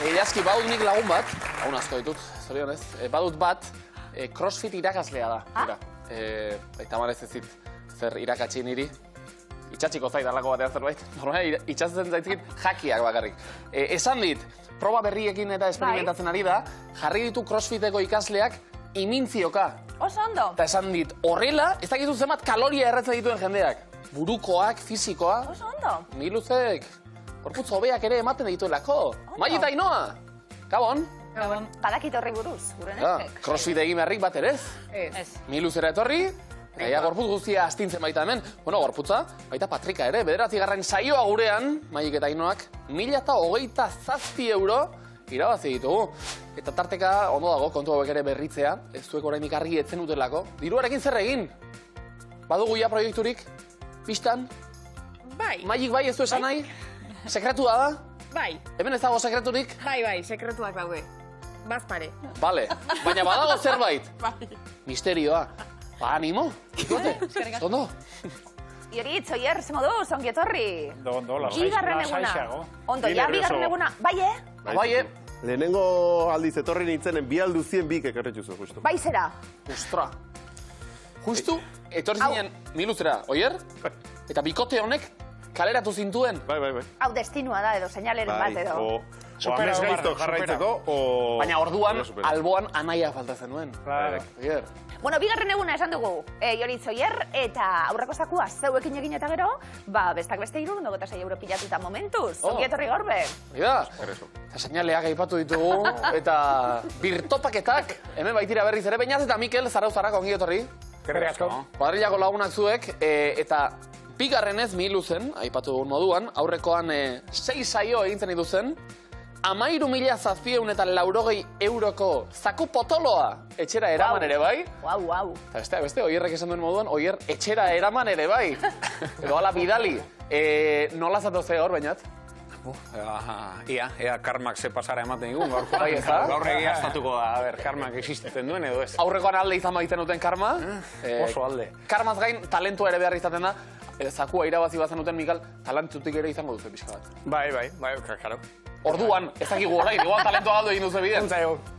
Idazki, badut nik lagun bat, lagun asko ditut, zorionez, badut bat, crossfit irakaslea da. Eta marez ez zit, zer irakatsi niri, itxatxiko zait alako batean zerbait, normala itxatzen zaitzik jakiak bakarrik. Esan dit, proba berriekin eta experimentatzen ari da, jarri ditu crossfiteko ikasleak imintzioka. Oso ondo. Eta esan dit, horrela, ez dakizu zenbat kaloria erretzen dituen jendeak. Burukoak, fisikoa. Oso ondo. Miluzek, gorputz hobeak ere ematen dituelako. Mai eta Ainoa, Gabon. Gabon. Badakit horri buruz, gure neskek. Crossfit egin beharrik bat ere ez? Ez. Miluzera etorri, gaia gorputz guztia astintzen baita hemen. Bueno, gorputza, baita Patrika ere, 9. saioa gurean, Maik eta Ainoak, 1.027 euro irabazi ditugu. Eta tarteka, ondo dago, kontu hauek ere berritzea, ez zuek orainik argi etzen dutelako. Diruarekin zer egin? Badugu ja proiekturik? Pistan? Bai. Maik bai ez du esan nahi? Sekretua da? Bai. Hemen ez dago sekreturik? Bai, sekretuak daude. Bazpare. Bale, baina badago zerbait? Bai. Misterioa. Ba, animo? Ikote? Ondo? Ioritz, oier, ze moduz, ongi etorri. Ondo, Bigarren eguna. Ondo, ja, bigarren eguna. Bai, Bai, Lehenengo aldiz etorri nintzenen bi alduzien bik ekarretxuzu, justu. Bai zera. Ostra. Justu, etorri zinen miluzera, oier? Eta bikote honek kaleratu zintuen. Bai. Hau destinua da edo, seinaleren bat edo. O amez gaizto jarraitzeko, o... Baina orduan, alboan anaia faltatzen nuen. Oier. Bueno, bigarren eguna esan dugu, Ioritz oier, eta aurreko zakua zeuekin egin eta gero, bestak beste 76 euro pilatuta momentuz. Ongi etorri gorbe. Ja, eta seinaleak aipatu ditugu, eta birtopaketak, hemen baitira berriz ere, Beñat eta Mikel Zarauzarak ongi etorri. Gerri asko. Kuadrillako lagunak zuek, eta bigarrenez miluzen, aipatu dugun moduan, aurrekoan 6 saio egintzen dituzen, 13.780 euroko zaku potoloa etxera eraman ere bai. Wow. Eta beste, oierrek esan duen moduan, oier etxera eraman ere bai. Edo ala bidali. Nola zatoze hor, Beñat? Ea karmak ze pasara ematen digun, gaurko. Bai, ez da? Gaur egia estatuko da, karmak existitzen duen edo ez. Aurrekoan alde izan baiten duten karma. Oso alde. Karmaz gain, talentua ere behar izaten da. Zakua irabazi bazen duten, Mikal, talentutik ere izango duzu pixka bat. Bai, karo. Orduan, ez dakigu orain, igual talentua galdu egin duzu biden.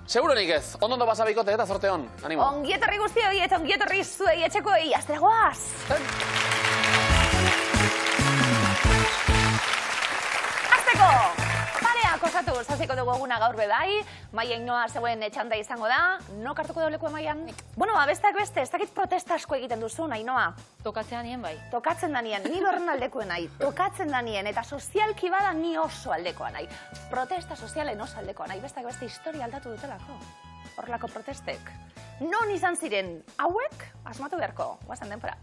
Seguronik ez, ondo pasa bikote eta zorte hon, animo. Ongietorri guztioi eta ongietorri zuei etxekoei, astera goaz! Azteko! Pareak osatu, zaziko dugu eguna gaur bedai, Maia Ainoa zegoen etxanda izango da, nok hartuko dauleko Maian? Bueno, bestak beste, ez dakit protesta asko egiten duzun, Ainoa. Tokatzen danien bai. Tokatzen danien, ni horren aldekoen nahi. Tokatzen danien, eta sozialki bada ni oso aldekoa nahi. Protesta sozialen oso aldekoa nahi. Bestak beste historia aldatu dutelako. Horrelako protestek. Non izan ziren hauek, asmatu beharko. Guazen denpora.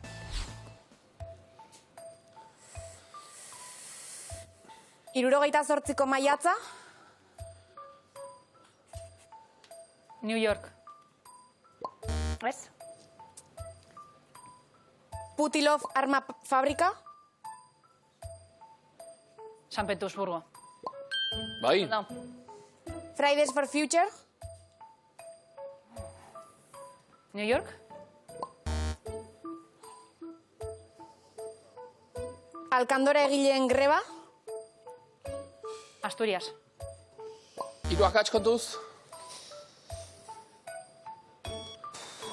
Hirurogeita 8 maiatza. New York. Ez? Putilov arma fabrika. San Petersburgo. Bai. No. Fridays for Future. New York. Alkandora egileen greba. Asturias. Hiru akats kontuz.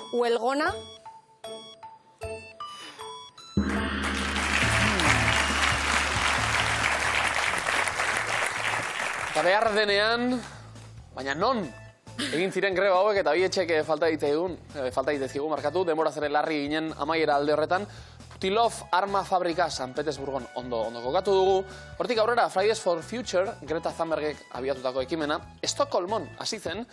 Huelgona. Eta behar denean, baina non? Egin ziren greba hauek eta bi etxek falta ditezkigu markatu, denbora zeren larri ginen amaiera alde horretan. Putilov arma fabrika San Petersburgon ondo kokatu dugu. Hortik aurrera, Fridays for Future, Greta Thunbergek abiatutako ekimena, Estokolmon hasi zen,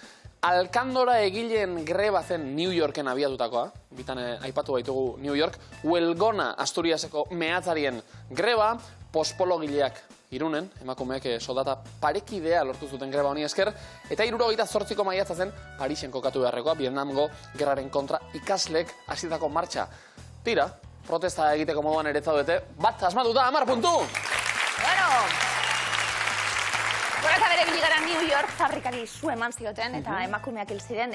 alkandora egileen greba zen New Yorken abiatutakoa, bitan aipatu baitugu New York, Huelgona Asturiaseko mehatzarien greba, pospologileak Irunen, emakumeek soldata parekidea lortu zuten greba honi esker, eta 78 maiatza zen Parisen kokatu beharrekoa, Vietnamgo gerraren kontra ikasleek hasitako martxa. Tira, protesta egiteko moduan ere zaudete, bat asmatuta 10 puntu! Bueno! Eta bere biligara New York fabrikari zu eman zioten, eta emakumeak hil ziren,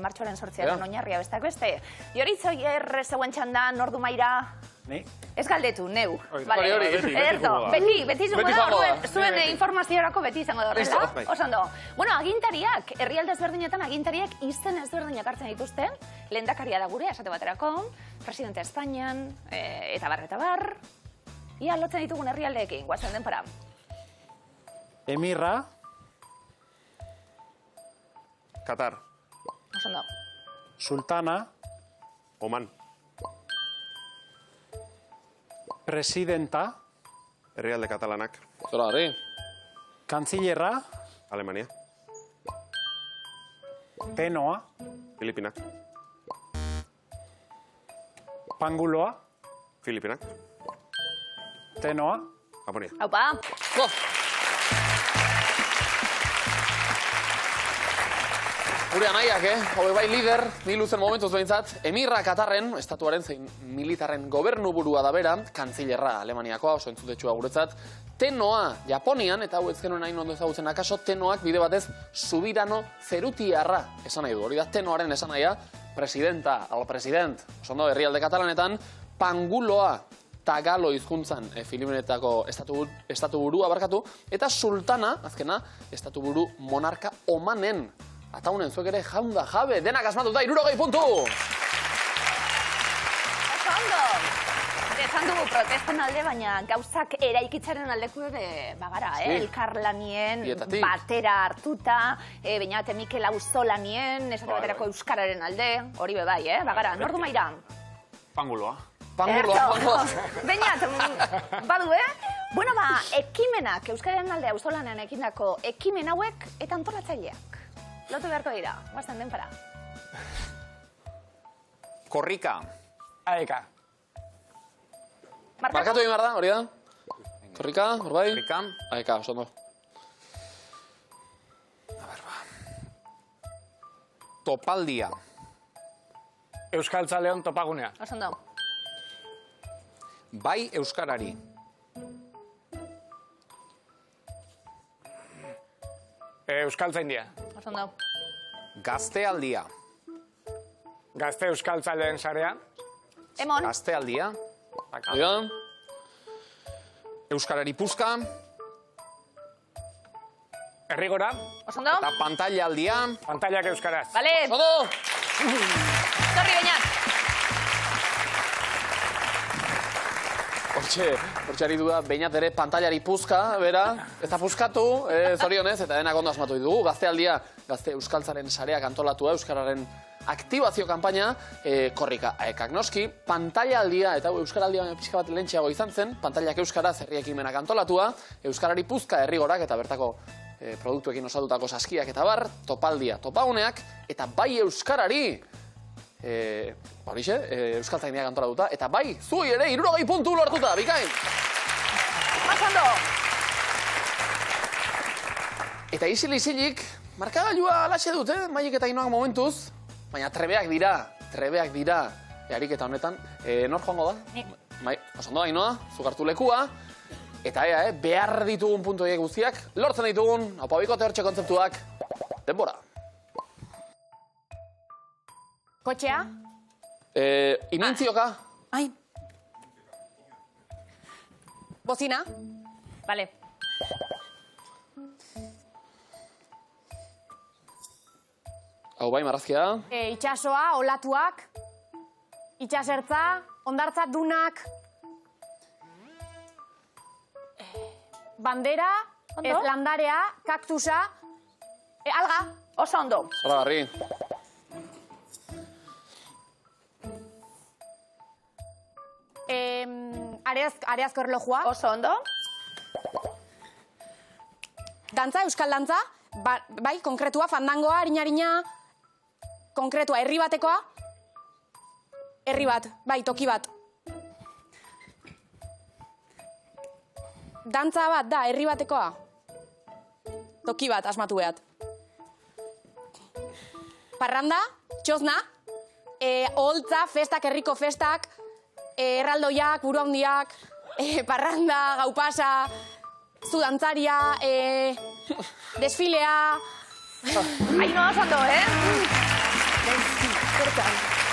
martxoaren 8 oinarria bestak beste. Ioritz oier zegoen txanda, nordu maira... Ni? Ez galdetu, neu. Hori, Vale. hori, beti Ederto. izango da. Beti izango Beti da, izango da. zuen informaziorako beti izango da Listo. horrela. Oso ondo. Bueno, agintariak, herrialde ezberdinetan agintariak izen ezberdinak hartzen dituzte. Lehendakaria da gure, esate baterako, presidente Espainian, eta bar. Ia lotzen ditugun herrialdeekin, guazen denpora. Emirra, Katar, Oso ondo. Sultana, Oman, Presidenta, herrialde katalanak, Zora, harri. Kantzillerra, Alemania, Tenoa, Filipinak, Panguloa, Filipinak, Tenoa, Japonia. Haupa. Go! Gure anaiak, hauek bai lider, ni luzen momentuz behintzat, Emirra Katarren, estatuaren zein militarren gobernuburua da bera, kantzillerra Alemaniakoa, oso entzutetxua guretzat, Tenoa Japonian, eta hau ez genuen hain ondo ezagutzen akaso, Tenoak bide batez subirano zerutiarra esan nahi du. Hori da, Tenoaren esan nahia, presidenta, al president, oso ondo herrialde katalanetan, Panguloa Tagalo hizkuntzan Filipinetako estatuburu abarkatu, eta Sultana, azkena, estatuburu monarka Omanen. Ataunen, zuek ere jaunda jabe, denak asmatuta, 60 puntu! Oso ondo. Esan dugu protesten alde, baina gauzak eraikitzaren aldeko ere bagara, Sí. Elkarlanien, Bietatik. batera hartuta, bainate Mikel Auzolanien, esate baterako euskararen alde, hori be bai, bagara, nordu maira? Panguloa. Panguloa. Bainat, badu, Bueno, ekimenak, euskararen alde auzolanean ekindako ekimen hauek eta antolatzaileak. Lotu beharko dira, guazten denpara. Korrika. Aeka. Markatu egin behar da, hori da? Korrika, hor bai? Korrika. Aeka, oso ondo. Topaldia. Euskaltzaleon topagunea. Oso ondo. Bai euskarari. Euskaltzaindia. Oso ondo. Gaztealdia. Gazte euskaltzaleen sarea. Emon. Gaztealdia. Hori da? Euskarari puzka. Herrigora. Oso ondo. Eta pantailaldia. Pantailak euskaraz. Vale. Oso ondo! Zorri, bainat. Hortxe ari du da, bainat ere pantailari puzka, bera, ez da puzkatu, zorionez, eta denak ondo asmatu ditugu. Gaztealdia, gazte euskaltzaren sareak antolatua, euskararen aktibazio kanpaina, korrika aekak noski, pantailaldia, eta euskaraldia baina pixka bat lehentxeago izan zen, pantailak euskaraz herri ekimenak antolatua, euskarari puzka herrigorak eta bertako produktuekin osatutako saskiak eta bar, topaldia, topaguneak, eta bai euskarari, horixe, euskaltzaineak antolatuta, eta bai, zui ere, 60 puntu lortuta, bikain! Masando. Eta isilik, markagailua alaxe dut, Maiek eta Ainoak momentuz, baina trebeak dira, ariketa honetan. Nor joango da? Ni. Bai, oso ondo, Ainoa, zuk hartu lekua, eta behar ditugun puntu horiek guztiak, lortzen ditugun, apabikote hortxe kontzeptuak, denbora. Kotxea? Imintzioka, Ai. Bozina? Vale. hau bai, marrazkia, Itxasoa, olatuak, itxasertza, ondartza dunak, bandera, Ondo? landarea, kaktusa, alga. Oso ondo. zoragarri. Areazko erlojua. Oso ondo. Dantza, euskal dantza, bai, konkretua, fandangoa, harina, konkretua, herri batekoa, herri bat, bai, toki bat. Dantza bat da, herri batekoa, toki bat, asmatu behat. Parranda, txosna, oholtza, festak, herriko festak, erraldoiak, buru handiak, parranda, gaupasa, zu dantzaria, desfilea... Ainoa oso ondo,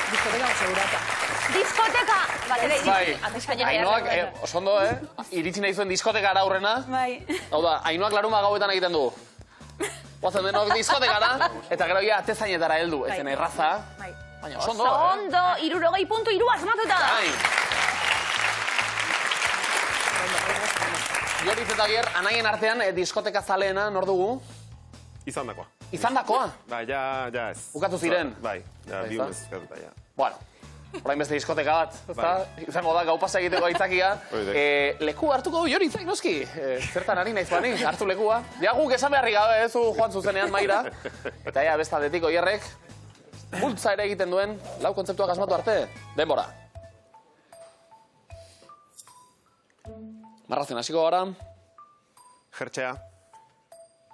Diskoteka segurata. Diskoteka! Batera Bai, iritsi. Ainoak, oso ondo, iritsi nahi zuen diskotekara aurrena. Bai. Hau da, Ainoak laruma gauetan egiten du. Guazen denok diskotekara, eta gero ja atezainetara heldu. Ez zen erraza. Bai. Baina oso Oso ondo, ondo, 60.3 asmatuta. Bai. Joriz eta Gier, anaien artean diskoteka zaleena nor dugu? Izandakoa. Izandakoa? Ba, ja ez. Bukatu ziren? Bai, ja, Bai, bi ezta? urtez bukatuta, ja. Bueno, orain beste diskoteka bat, ezta? Izango da, gau pasa egiteko aitzakia. Hori Leku hartuko du Joriz, noski? Zertan ari naiz bani, hartu lekua. Ja, guk esan beharrik gabe, zu joan zuzenean maira. Eta ja, besta aldetiko Gierrek, bultza ere egiten duen, lau kontzeptuak asmatu arte, denbora. Marrazten hasiko gara. Jertxea,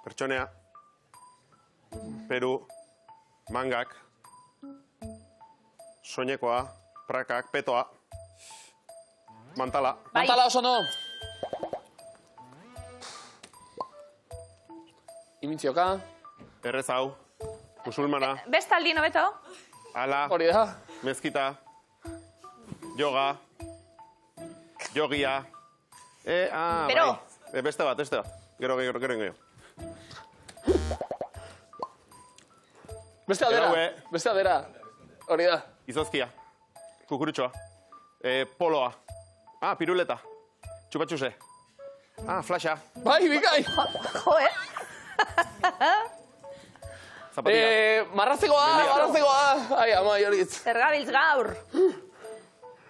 pertsonea, peru, mangak, soinekoa, prakak, petoa, mantala. Mantala oso no. Imintzioka, Errez hau, musulmana, Bestaldi nobeto. ala, hori da. mezkita, yoga, jogia. Pero. Bai. Beste bat. Gero. Beste aldera, Gaue. beste aldera. Hori da. Izozkia, kukurutxoa, poloa, piruleta, txupatxuse, flasha, Bai, bikai! Jo, zapatilla, Marraztekoa, Mendia. marraztekoa. Ai, ama, Joritz. Zer gabiltz gaur.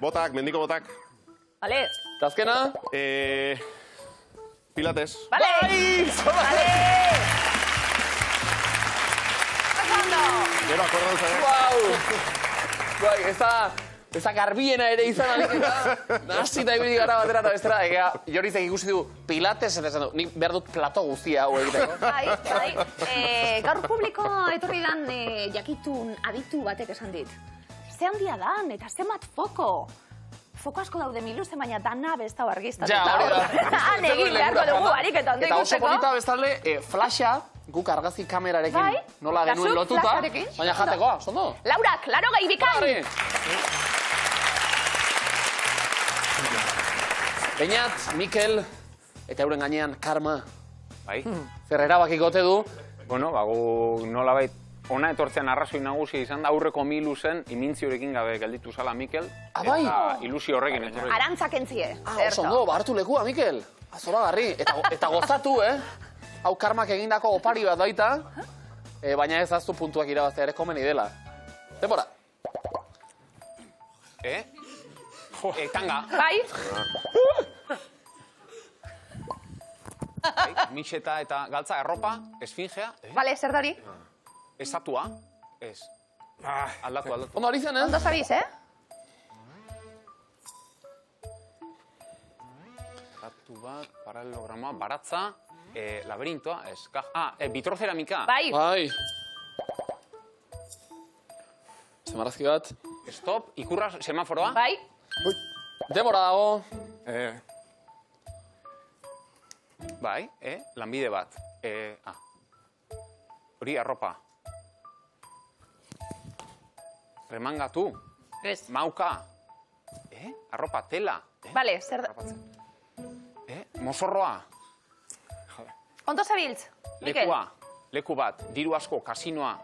botak, mendiko botak, Vale. Eta azkena? pilates, Vale. Bai! Vale. Ondo. gero akordatu zara. Wow! Bai, ez da garbiena ere izan aliketa. Nasi eta ibili gara batera eta bestera. Ega, Joritzek ikusi du pilates eta esan du, nik behar dut plato guztia hau egiteko. Bai. Gaur publiko etorri dan jakitun aditu batek esan dit. Ze handia dan, eta zenbat foko. Foko asko daude miluze, baina dana besta argiztatu. Ja, hori da. Han egin beharko dugu, ariketa ondo Eta oso ikusteko. polita bestalde, flasha, guk argazki kamerarekin Bai, nola eta genuen zuk lotuta, flasharekin? baina jatekoa, zondo? Laura, klaro gai bikain. Harri! Beñat, Mikel, eta euren gainean, Karma, Bai. zer erabakiko ote du, Bueno, gu nolabait ona etortzean arrazoi nagusia izan da aurreko miluzen imintziorekin gabe gelditu zala Mikel. bai. Eta ilusio horrekin etorri. Arantzak entzie. oso ondo, hartu lekua, Mikel. Zoragarri, eta gozatu, Hau Karmak egindako opari bat daita, baina ez aztu puntuak irabaztea ere komeni dela. Denbora. Tanga. Bai, Mitxeta eta galtza erropa, esfingea, bale, zer dori? esatua, ez. Aldatu. Ondo ari zen, Ondo zabiz, Estatu bat, paralelograma, baratza, laberintoa, ez. Bitroceramika. Bai, Bai. Zemarazki bat. Stop, ikurra, semaforoa. bai, Denbora dago. Bai, lanbide bat. Hori arropa. Remangatu, ez. mauka. Arropa, tela. Bale, zer da... Mozorroa, Ondo zabiltz, Mikel? lekua, leku bat, diru asko, kasinoa.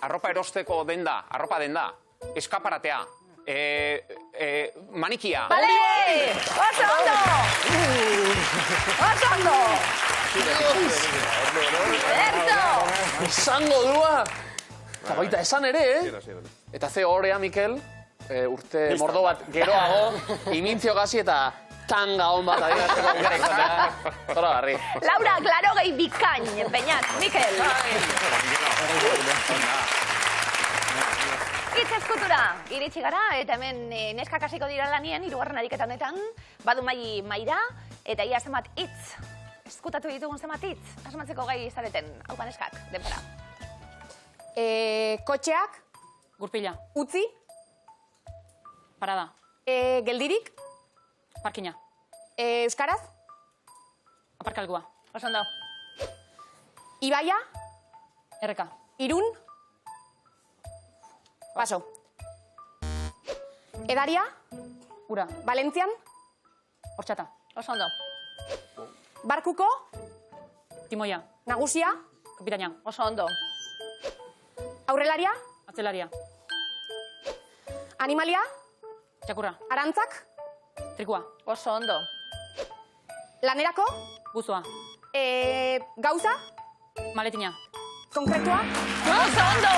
Arropa erosteko denda, arropa denda. Eskaparatea. Manikia. Bale! Oso ondo! Oso ondo! Erto! Esango dua! Eta baita esan ere, Eta ze horea, Mikel, urte mordo bat geroago, imintzio gazi eta tanga hon bat adierazteko aukera izatea. Zoragarri. Laura, klaro gehi bikain, Beñat, Mikel. Hitz eskutura, iritsi gara, eta hemen neskak hasiko dira lanien, hirugarren ariketa honetan, badu maira, eta ia zenbat hitz, eskutatu ditugun zenbat hitz, asmatzeko gai zareten, haupa neskak, denbora. Kotxeak, Gurpila. utzi, Parada. geldirik, Parkina. euskaraz, Aparkalgua. Oso ondo. ibaia, Erreka. irun, paso. Edaria, Ura. Valentzian, Hortxata. Oso ondo. Barkuko, Timoia. Nagusia, Kapitaina. Oso ondo. Aurrelaria, Atzelaria. Animalia, Txakurra. Arantzak, Trikua. Oso ondo. Lanerako, Buzoa. Gauza, Maletina. konkretua, Oso ondo!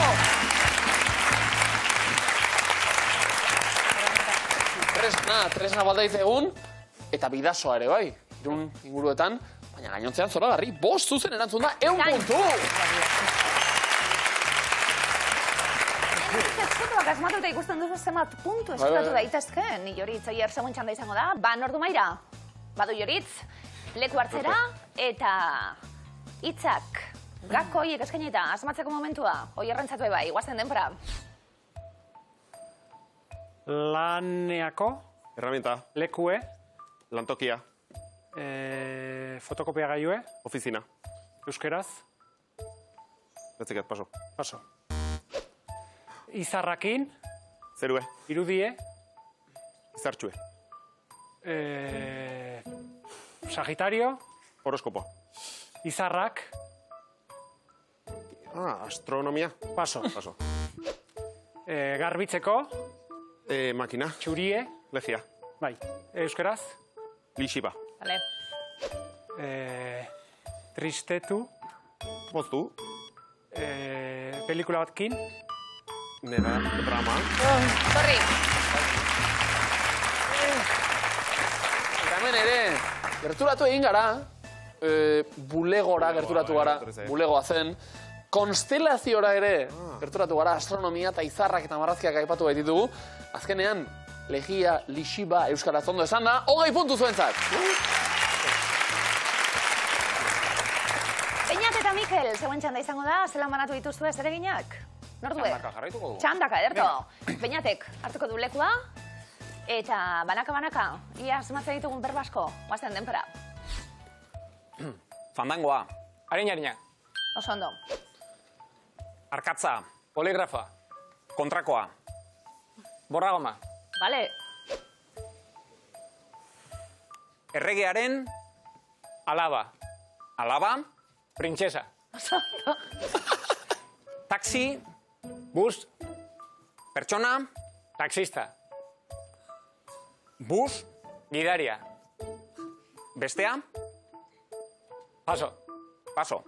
Tresna baldaiz egun, eta bidasoa ere bai, irun inguruetan, baina gainontzean zoragarri, 5 zuzen erantzun da, 100 puntu! Fotoak asmatuta ikusten duzu zenbat puntu eskutatu daitezke. Ni Joritz oier segun txanda izango da. Nordu maira. Badu Joritz, leku hartzera eta hitzak gako horiek eskainita asmatzeko momentua. Oierrentzatu bai, guazen denbora. Laneako, Herramienta, lekue, lantokia, fotokopia gaiue, ofizina. euskeraz, Betziket, paso. paso. Izarrakin, Zerue, irudie, izartxue, Sagitario, horoskopo. izarrak, Astronomia. paso. Paso. Garbitzeko, Makina, txurie, legia, bai, euskeraz, lixiba, Vale. tristetu, moztu, pelikula batkin, nera, drama, Torri. Eta hemen ere, gerturatu egin gara, bulegora gerturatu gara, bulegoa zen, konstelaziora ere gerturatu gara, astronomia eta izarrak eta marrazkiak aipatu baititugu. Azkenean, legia, lixiba, euskaraz ondo esan da, 20 puntu zuentzat! Beñat eta Mikel, zeuen txanda izango da, zelan banatu dituzue zereginak? Nordue? Txandaka jarraituko dugu. Txandaka, ederto. Beñatek hartuko du lekua, eta banaka, ia asmatzen ditugun berbasko, guazen denpora. Fandangoa. harina, Oso ondo. Arkatza. poligrafa, Kontrakoa. borragoma, Vale. Erregearen alaba, alaba. printzesa, Oso ondo. Taxi. bus, Pertsona. taxista, Bus. gidaria, Bestea. paso, Paso.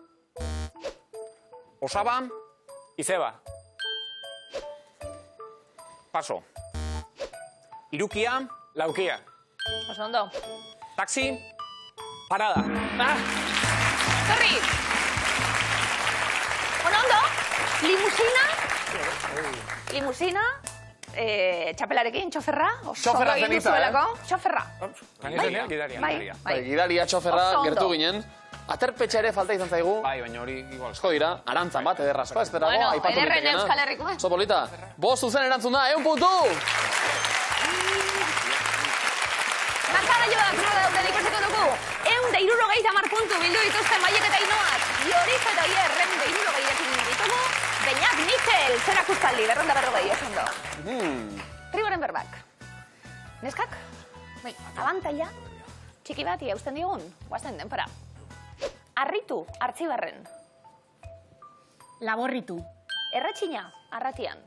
Osaba. izeba, Paso. Irukia. laukia, Oso ondo. Taxi. Parada. Torri. Ondo. Limusina. Limusina. Txapelarekin, txoferra. Txoferra Oso egin zenitza, duzuelako. Txoferra. gidaria, gidaria. Bai, Gidaria. bai. Gidaria, txoferra, Oso ondo. gertu ginen. Aterpetxa ere falta izan zaigu. Bai, baina hori igual. Asko dira, arantzan bat, ederrazkoa, ez derago, Bueno, aipatu ederren litekeena. Euskal Herrikoa. Oso polita. 5 zuzen erantzun da, 1 puntu! Markagailuak nola dauden ikusiko dugu. 160 puntu bildu dituzten Maiek eta Ainoak. Joritz eta Oier, 160 ditugu. Beñat Mikel, zerak ustaldi, 240, oso ondo. Rigoren berbak. Neskak? Bai, abantaila. Txiki bati eusten digun, guazen denpora. Arritu, artxibarren. laborritu, Erretxina, arratian.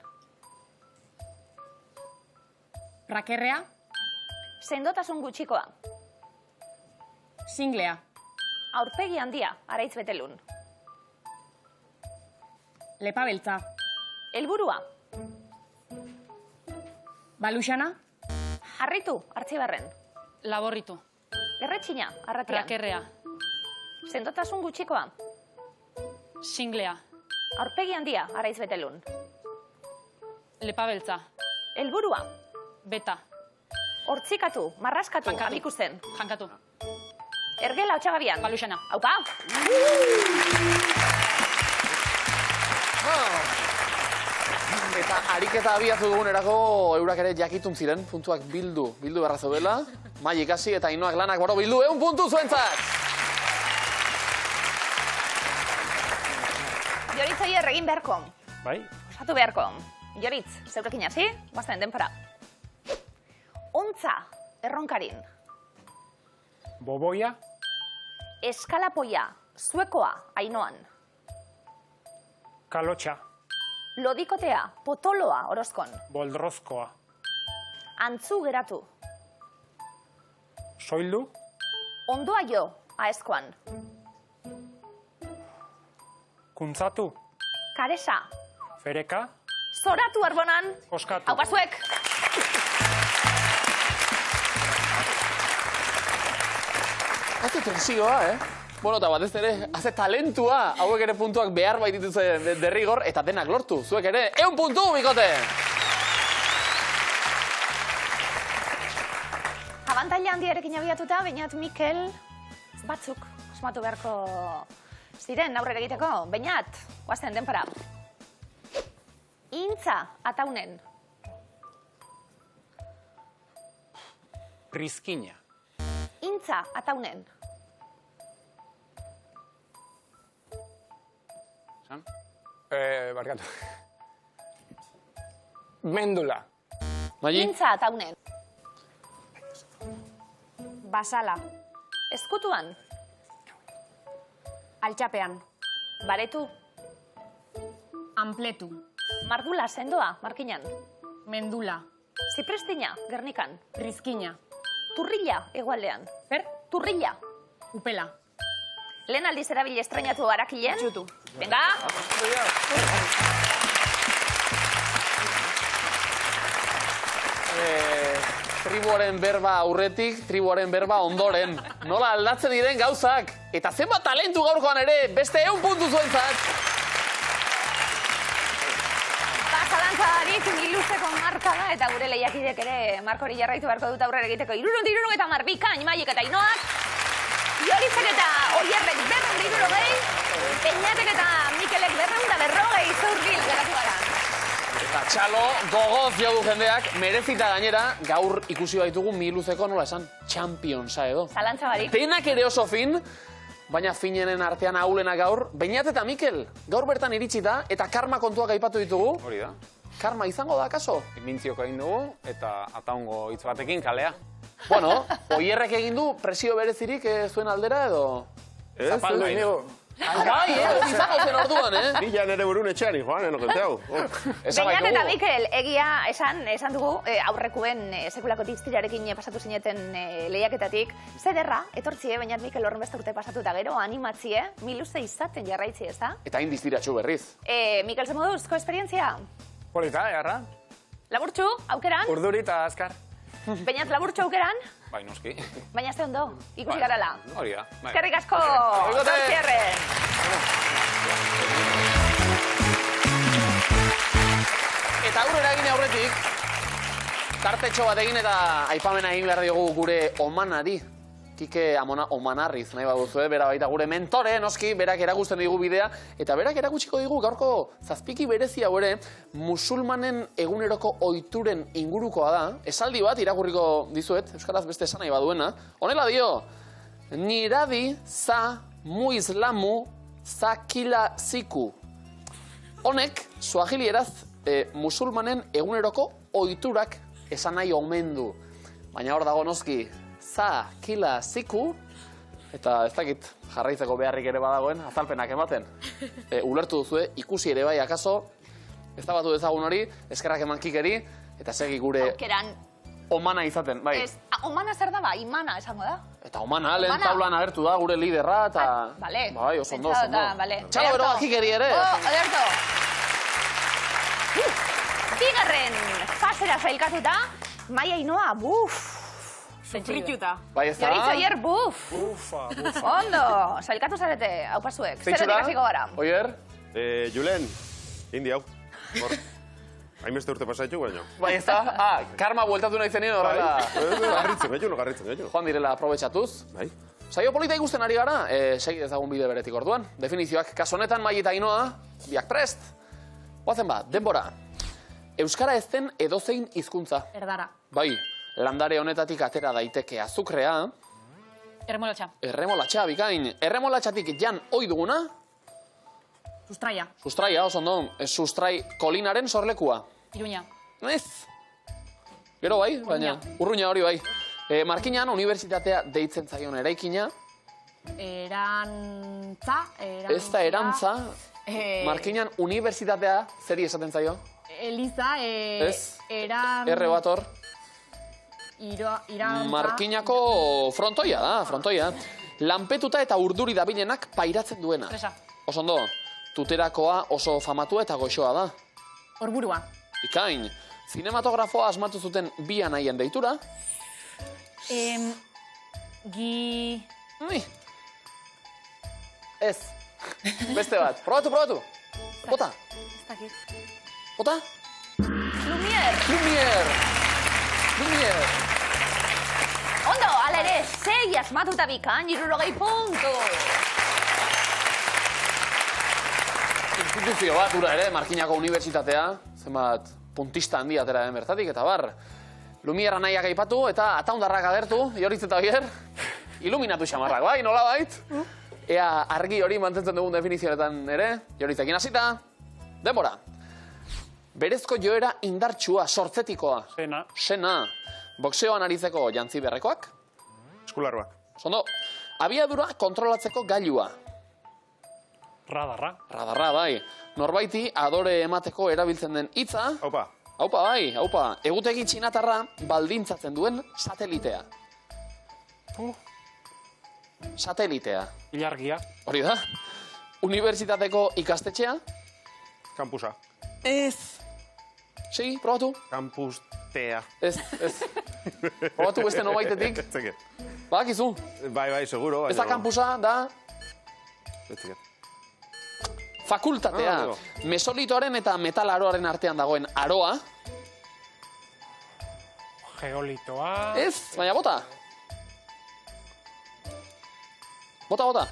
rakerrea, Sendotasun gutxikoa. singlea, Aurpegi handia, araitz betelun. lepabeltza, Helburua. baluxana, Harritu, artxibarren. Laborritu. Erretxina, arratian. Rakerrea. Sendotasun gutxikoa. Singlea. Aurpegi handia, araiz betelun. Lepabeltza. Helburua. Beta. Hortzikatu, marraskatu, Jankatu. amikuzen. Jankatu. Ergela otxagabian. Baluxana. Aupa! Eta ariketa abiatu dugunerako eurak ere jakitun ziren, puntuak bildu beharra zeudela. Mai ikasi eta Ainoak lanak boro bildu, 1 puntu zuentzat! Joritz Oier egin beharko. Bai, Osatu beharko. Joritz, zeurekin hasi, guazen denpora. Untza, erronkarin. Boboia. Eskalapoia, zuekoa, Ainoan. Kalotxa. Lodikotea, potoloa, Orozkon. Boldrozkoa. Antzu geratu. Soildu. Ondoa jo, Aezkoan. Kuntzatu. Karesa, Fereka. zoratu Arbonan. Koskatu. Hau pasuek. Haze tensioa, Bueno, eta batez ere, haze talentua, hauek ere puntuak behar baitituzte derrigor, eta denak lortu, zuek ere, 100 puntu, bikote! Abantaila handiarekin abiatuta, bainat Mikel batzuk asmatu beharko ziren aurrera egiteko. Bainat, guazten denpara. Intza, ataunen. Prizkina. Intza, ataunen. San? Barkatu. Mendula. Magi? Intza, ataunen. Basala. Eskutuan, Altxapean. baretu. Ampletu. Mardula, sendoa, Markinan. Mendula. Zipristina, Gernikan. Prizkina. Turrilla, Hegoaldean. Zer? Turrilla. Upela. Lehen aldiz erabili estrenatu Arakilen. Txutu. Venga. Tribuaren berba aurretik, tribuaren berba ondoren. Nola aldatzen diren gauzak. Eta zenbat talentu gaurkoan ere, beste 100 puntu zuentzat. Zalantzarik miluzeko marka da, eta gure lehiakidek ere marko hori jarraitu beharko dut aurrera egiteko. 330 bikain, Maiek eta Ainoak. Jorizek eta Oierrek 260, Peñatek eta Mikelek 240 zurbil geratu gara. Eta txalo, gogoz jo du jendeak, merezita gainera, gaur ikusi baitugu miluzeko nola esan, championsa edo. Zalantza barik. Denak ere oso fin, baina finenen artean ahulena gaur, Beñat eta Mikel, gaur bertan iritsita, eta karma kontuak aipatu ditugu. Hori da. Karma izango da, kaso? Mintzioko egin dugu, eta ataungo hitz batekin kalea. Bueno, Oierrek egin du presio berezirik zuen aldera edo? Zapaldu inigo. Bai, hori izango zen orduan, Bila nere burun etxean, Joan, no konteu. Beñat eta Mikel, egia esan dugu, aurrekuen sekulako tiztirarekin pasatu zineten lehiaketatik. Zederra, etortzie, Beñat Mikel horren beste urte pasatu eta gero, animatzie, miluze izaten jarraitzi, ez da? Eta hain diztiratxu berriz. Mikel, ze moduzko esperientzia? Polita, jarra. Laburtxu, aukeran? Urduri eta azkar. Beñat laburtxu aukeran? Bai, noski. Baina ze ondo, ikusi Bai, garala. Hori da. Bai. Eskerrik asko, Bigote! Zortxierren. Eta aurrera egin aurretik, tartetxo bat egin eta aipamena egin behar diogu gure omanari. Kike Omanarriz, nahi baduzue, bera baita gure mentore, noski, berak erakusten digu bidea, eta berak erakutsiko digu gaurko zazpiki berezi hau ere, musulmanen eguneroko ohituren ingurukoa da, esaldi bat irakurriko dizuet, euskaraz beste esan nahi baduena, honela dio, niradi za muislamu za kila ziku. Honek, suahilieraz, musulmanen eguneroko ohiturak esan nahi omen du. Baina hor dago noski, za kila ziku, eta ez dakit jarraitzeko beharrik ere badagoen, azalpenak ematen. Ulertu duzue, ikusi ere bai akaso, ez da batu dezagun hori, eskerrak eman kikeri, eta segi gure Aukeran. omana izaten, bai. Omana zer da ba, imana esango da. Eta omana, lehen Omana. taulan agertu da, gure liderra, eta... Bale. Bai, oso ondo, oso Pentsatu ondo. da, bale. Txalo bero Ederto. kikeri ere. Ederto. Bigarren fasera sailkatuta, Maia Ainoa, buf. Sufrituta. Bai, ez da? Joritzo hier, buf. Ufa. Ondo, sailkatu zarete, hau pasuek. Zeretik Zeintzura? hasiko gara. Oier? Julen, indi hau. Hor, hainbeste urte pasaitu, baina. Bai, ez da? Karma bueltatu nahi zenien horrela. Garritzen gaitu. Joan direla aprobetxatuz. Bai. Saio polita ikusten ari gara, segi ezagun bide beretik orduan. Definizioak, kaso honetan Mai eta Ainoa, biak prest. Oazen ba, denbora. Euskara ez den edozein hizkuntza. Erdara. Bai, landare honetatik atera daiteke azukrea, Erremolatxa. erremolatxa bikain. Erremolatxatik jan ohi duguna, Sustraia. sustraia, oso ondo, sustrai kolinaren sorlekua. Iruña. Ez. Gero bai, baina urruña hori bai. Markinan unibertsitatea deitzen zaion eraikina. Erantza. Ez da erantza. Markinan unibertsitatea zeri esaten zaio? Eliza. Ez. Eran... Erre bat hor. Irantza. Markinako frontoia da, frontoia. Lanpetuta eta urduri dabilenak pairatzen duena. Presa. Osondo, tuterakoa oso famatua eta goxoa da. Orburua. Ikain, zinematografoa asmatu zuten bi anaien deitura. Ni. Ez. Beste bat. Probatu. Bota. Ez dakit. Bota. Lumier. Ondo, ala ere, 6 asmatuta bikain, 60 puntu. Instituzio bat ura ere, Markinako unibertsitatea. Zenbat puntista handia atera den bertatik, eta bar. Lumier anaiak aipatu eta ataundarrak agertu, Joritz eta Bier. Iluminatu xamarrak, bai, nola bait? Ea argi hori mantentzen dugun definizioetan ere, Joritzekin hasita. Denbora. Berezko joera indartsua, sortzetikoa. Sena. Boxeoan aritzeko jantzi beharrekoak. Eskularroak. Zondo, abiadura kontrolatzeko gailua. Radarra, bai. Norbaiti adore emateko erabiltzen den hitza. Haupa. Haupa. Egutegi txinatarra baldintzatzen duen satelitea. Satelitea. Ilargia. Hori da. Unibertsitateko ikastetxea. Kampusa. Ez. Segi, probatu. Kampustea. Ez. Probatu beste nobaitetik. Etzeket. Badakizu. Bai, seguro. Ez da kampusa, da Etzeket. fakultatea. Mesolitoaren eta metalaroaren artean dagoen aroa. Geolitoa. Ez, baina bota. Bota.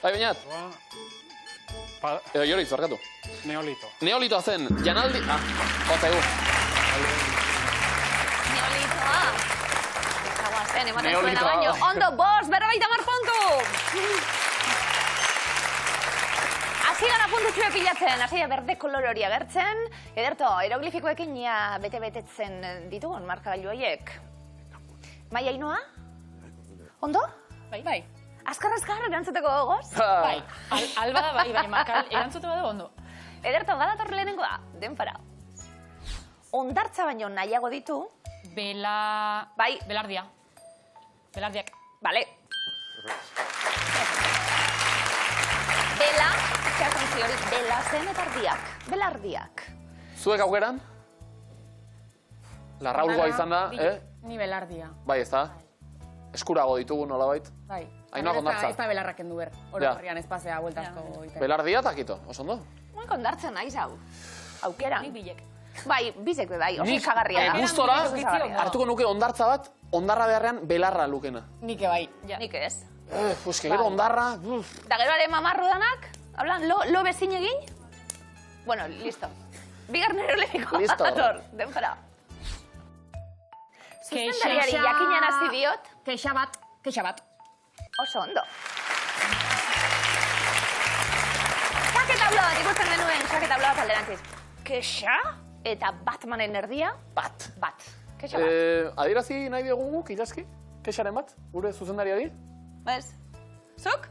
Bai, bainat. Edo Joritz, barkatu. Neolito. Neolitoa zen, janaldi... Bota egu. Neolitoa. Zagoazen, ematen zuena Neolitoa. baino. Ondo, 50 puntu. Hasi gara puntutxue pilatzen, hasi berde kolor hori agertzen. Ederto, hieroglifikoekin ja bete-betetzen ditugun markagailu horiek. Maia Ainoa? Ondo? Bai. Azkar, erantzuteko gogoz? Bai. Alba da bai, makal erantzute badu ondo. Ederto, badator lehenengoa, denpara. Ondartza baino nahiago ditu. Bai. Belardia. Belardiak. Bale. Bela, zehazantzi hori, bela zen eta ardiak. Belardiak. Zuek aukeran? Larraulgoa izan da, Ni belardia. Bai, ez da? Eskurago ditugu nolabait. Bai. Ainoak ondartza. Ez da belarrak enduber. Orokorrian espazea bueltazko iten. Belardia takito, oso ondo? Moik ondartzen naiz hau. Aukeran. Nik bilek. Bai, bizek bai, oso ikagarria da. Gustora, Oso ikagarria da. hartuko nuke ondartza bat, ondarra beharrean belarra lukena. Nik bai. Nik ez. Eske gero ondarra... Da gero ere mamarru danak, hablan, lo bezin egin? Bueno, listo. Bigarren erolefiko Listo. dator, denpara. Zuzendariari jakinan hasi diot, Keixa bat. oso ondo. Sake tabla bat ikusten genuen, sake tabla bat alderantziz. Kexa eta Batmanen erdia, bat. Kexa bat. Adierazi nahi diogu guk, idazki? Kexaren bat, gure zuzendariari? Ez? Zuk?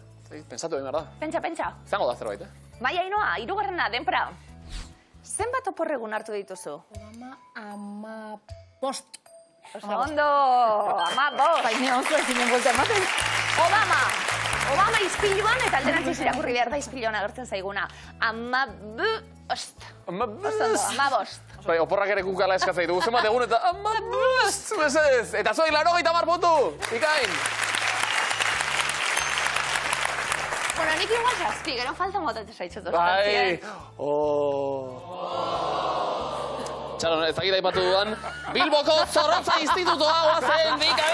Pensatu egin behar da. Pentsa. Zango da zerbait, Maia Ainoa, 3. denpora. Zenbat oporregun hartu dituzu? Bost. Ondo, ama bost. Baina oso ezinen buelta ematen. Obama izpiluan eta alderantziz irakurri behar da izpiluan agertzen zaiguna. Ama bost. Ama bost. Bai, oporrak ere kukala eskatzei dugu zenbat egun eta ama bust, mesedez. Eta zoi, 80 puntu, ikain. Bueno, nik igual zazpi, gero falta motate zaitzutu. Bai. Txaron, ez dakit aipatu dudan. Bilboko Zorrotza Institutoa guazen, bika.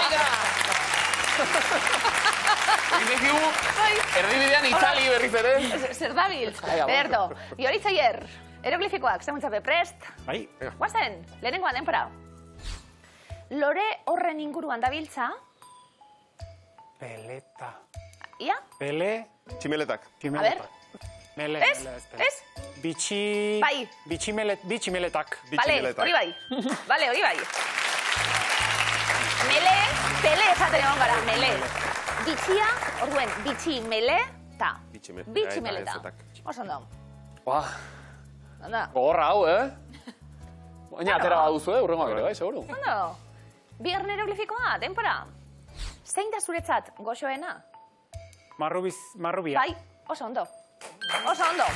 Inekigu, erdibidean itzali berriz ere. Zer dabil? Berto, Joritz Aier, eroglifikoak, zemuntzape prest. Bai, Guazen, lehenengoan denpora. Lore horren inguruan dabiltza. Peleta. Ia? Pele. tximeletak. A ber, Mele, Ez? mele, Ez? Bitxi... Bai. Bitximeletak. Bale, hori bai. Bale, hori bai. Mele, pele esaten egon gara, mele. Bitxia, orduen, bitxi mele, ta. Bitxi mele ta. Oso ondo. Buah, Onda. gogorra hau, Baina atera baduzu, urrengoak ere, bai, seguru. Ondo. Bigarren hieroglifikoa, denpora. Zein da zuretzat goxoena? Marrubia. Bai, oso ondo. Oso ondo.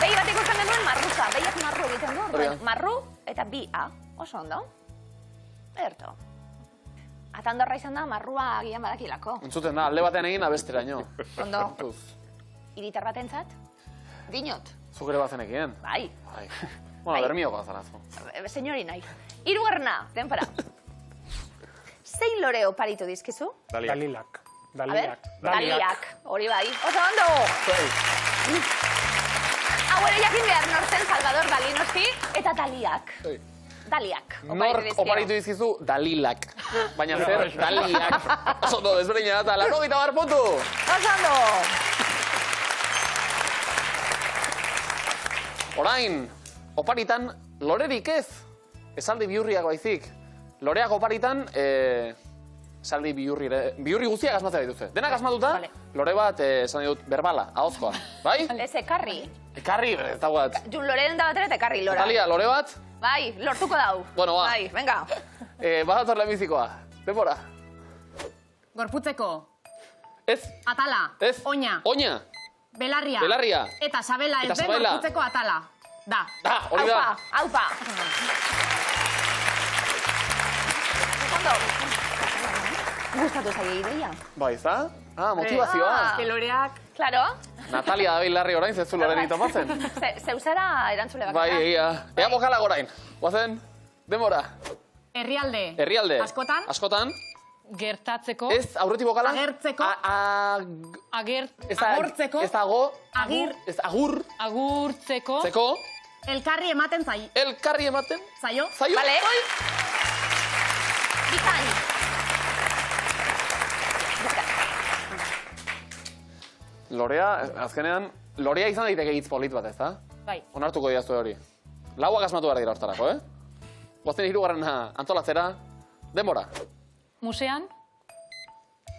Behi bat ikusten genuen marruza, behiak marru egiten du, orduen, marru eta bi A. Oso ondo. Erto. Atandorra izan da, marrua agian badakilako. Entzuten da, alde batean egin abesteraino. Ondo. Tuz, Iritar batentzat, dinot. zuk ere bazen ekien. Bai, Bai. Bueno, bermioko azarazu. senyori nahi. Hirugarrena, denpora. Zein lore oparitu dizkizu? Dalilak. A ber, daliak. Hori bai. Oso ondo! Hau ere jakin behar nortzen Salvador Dali noski, eta daliak. Daliak. Nork oparitu dizkizu, dalilak. Baina zer, daliak. Oso ondo, desberdina da, 80 puntu! Oso ondo! Orain, oparitan lorerik ez. Esaldi bihurriak baizik. Loreak oparitan, esaldi bihurri guztiak asmatzen dituzte. Denak asmatuta, lore bat, esan ditut, berbala, ahozkoa. Bai? Ez ekarri. Ekarri, eta guat. Jun loreren da batera eta ekarri lora. Natalia, lore bat? Bai, lortuko dau. Bueno, ba. Bai, venga. Badator lehenbizikoa. Denbora. Gorputzeko, Ez, atala, ez. oina, Oina. belarria, Belarria. eta sabela Eta ez den sabela. gorputzeko atala. Da. Da, hori da. Aupa. Ondo. Gustatu zaie ideia. Bai, za? Motivazioa. Loreak. Claro. Natalia da Larri orain, zezu loreri topatzen. Zeuzera erantzule bakarra. Bai, egia. Ea bokala orain. Guazen, denbora. Herrialde. Herrialde. Askotan. Askotan. Gertatzeko. Ez, aurretik bokala. Agertzeko. Agortzeko. Ez dago. Agir. Ez agur. Agurtzeko. Zeko. Elkarri ematen zai. Elkarri ematen. Zaio. Zaio. Vale. Bai. Bikain. Lorea, azkenean, lorea izan daiteke hitz polit bat, ez da? Bai. Onartuko diaztu hori. Lauak asmatu behar dira hortarako, Guazen hirugarrena antolatzera. Denbora. Musean.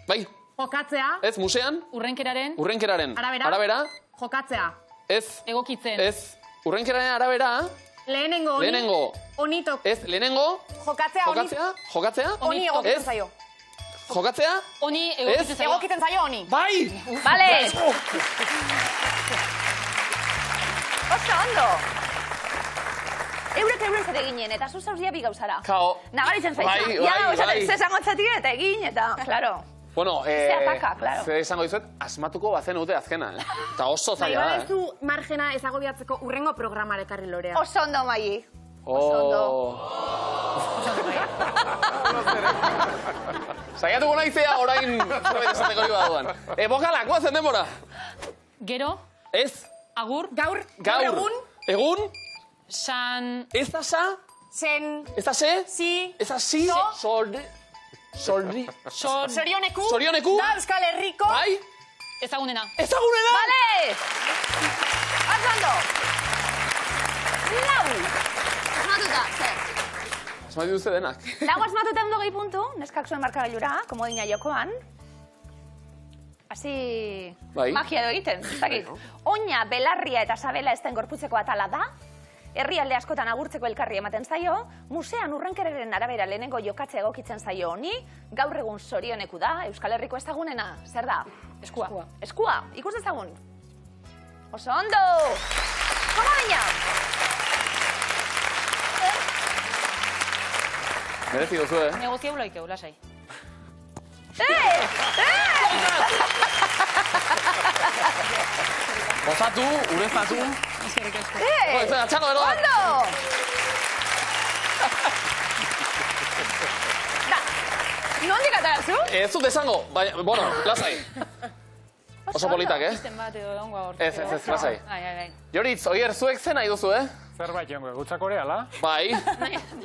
Bai. Jokatzea. Ez, musean. Urrenkeraren. Urrenkeraren. Arabera. Jokatzea. Ez. Egokitzen. Ez. Urrenkeraren arabera. Lehenengo. Lehenengo. Onito. Ez, lehenengo. Jokatzea, Jokatzea. Oni egokitzen zaio. Jokatzea. Oni Ez. Egokitzen zaio, oni. Bai! Vale. Oso ondo. Eurek zer eginen, eta zu zauzia bi gauzara. Kao. Nabaritzen zaitza. Bai, Ja, bai, esaten, bai. ze esango atzatik eta egin, eta, claro. Bueno, ataka, claro. ze esango dizuet, asmatuko bazen ute azkena, Eta oso Nahi zaila da, badezu margena ezagobiatzeko urrengo programare ekarri lorea. Oso ondo, Mai. Oh. Saiatuko naizea orain zerbait esateko hori baduan. Bokalak, guazen denbora. Gero. Ez. Agur. Gaur Gaur. Egun. San. Ez da sa. Zen, Ez da se. si, Ez da si. sorioneku, Sorioneku. da Euskal Herriko, Bai. Ezagunena. Ezagunena. Vale! Oso ondo. Lau. Asmatuta, zer? Asmatu duze denak. Lau asmatuta ondo gehi puntu, neskak zuen markagailura, komodina jokoan. Asi... Bai. Magia edo egiten, ez dakit. Oina, belarria eta sabela ezten gorputzeko atala da. Herrialde askotan agurtzeko elkarri ematen zaio. Musean urrenkeraren arabera lehenengo jokatzea egokitzen zaio honi. Gaur egun sorioneku da, Euskal Herriko ezagunena. Zer da? Eskua. Eskua, ikus dezagun. Oso ondo! Komodina! Merezi duzu, Negozia ulaikeu, lasai. Gozatu, urezatu. Eskerrik asko. Atxano, bero. Ondo! Da, nondik atarazu? Ez dut esango, baina, bueno, lasai. Oso politak, Izten bat edo dongo hor. Ez, lasai. Ai. Joritz, oier, zuek zen nahi duzu, Zerbait jongo, gutzako ere, ala? Bai.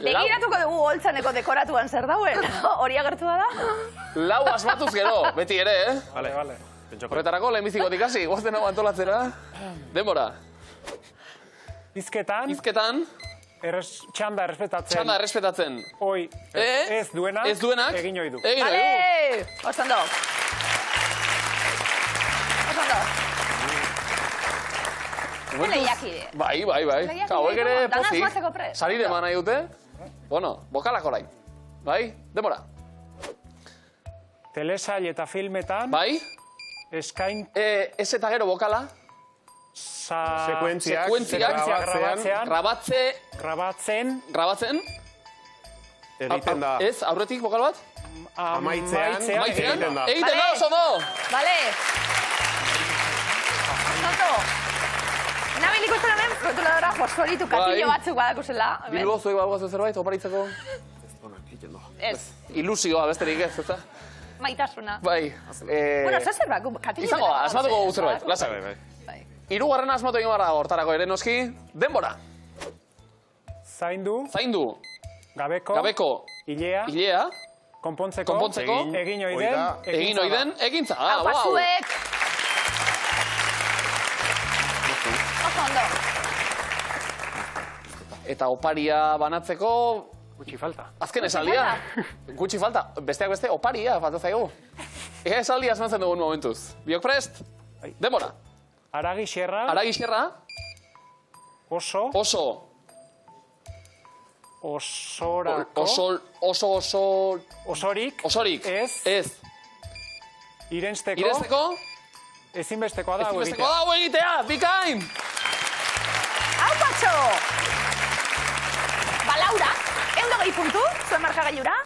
Begiratuko dugu holtzaneko dekoratuan zer dauen. Hori agertua da? Lau asmatuz gero, beti ere, Vale. Horretarako, lehenbizikotik hasi, guazten hau antolatzera. Denbora. Hizketan, txanda errespetatzen. Txanda errespetatzen. Oi, ez duenak. Ez duenak. Egin ohi du. Egin ohi du. Bale! Osondo. Osondo. Lehiakide. Bai. Lehiakide Hauek ere ditu, danaz pozik. guatzeko prest. Sarire eman nahi dute. Bueno, bokalak orain. Bai, denbora. Telesail eta filmetan, Bai, eskain ez eta gero bokala. Sekuentziak, grabatzen. Egiten da. Ez, aurretik bokal bat? Amaitzean egiten da. Egiten da, oso do! Bale. Osondo. Nabiliko ez hemen, rotuladora fosforitu katillo batzuk badakusela. Bilbo, zuek badugazu zerbait, oparitzeko? Ez, Ilusioa, besterik ez, eta? maitasuna. Bai. Bueno, zer zerbait, katillo. Izango, asmatuko zerbait, lasai. Bai. Hirugarrena asmatu egin gara hortarako ere noski. Denbora. zaindu, Gabeko. ilea, konpontzeko, egin ohi den, egintza. Haupa zuek. Oso ondo. Eta oparia banatzeko, gutxi falta. azken esaldia. Gutxi falta. Besteak beste, oparia falta zaigu. Ega esaldia asmatzen dugun momentuz. Biok prest? Denbora. Aragi xerra, Oso. osorako, Osorik. Ez. Irensteko, ezinbestekoa da hau Ezinbesteko egitea. da hau egitea, bikain! Hau patxo! Ba, Laura, 120 puntu, zuen markagailura.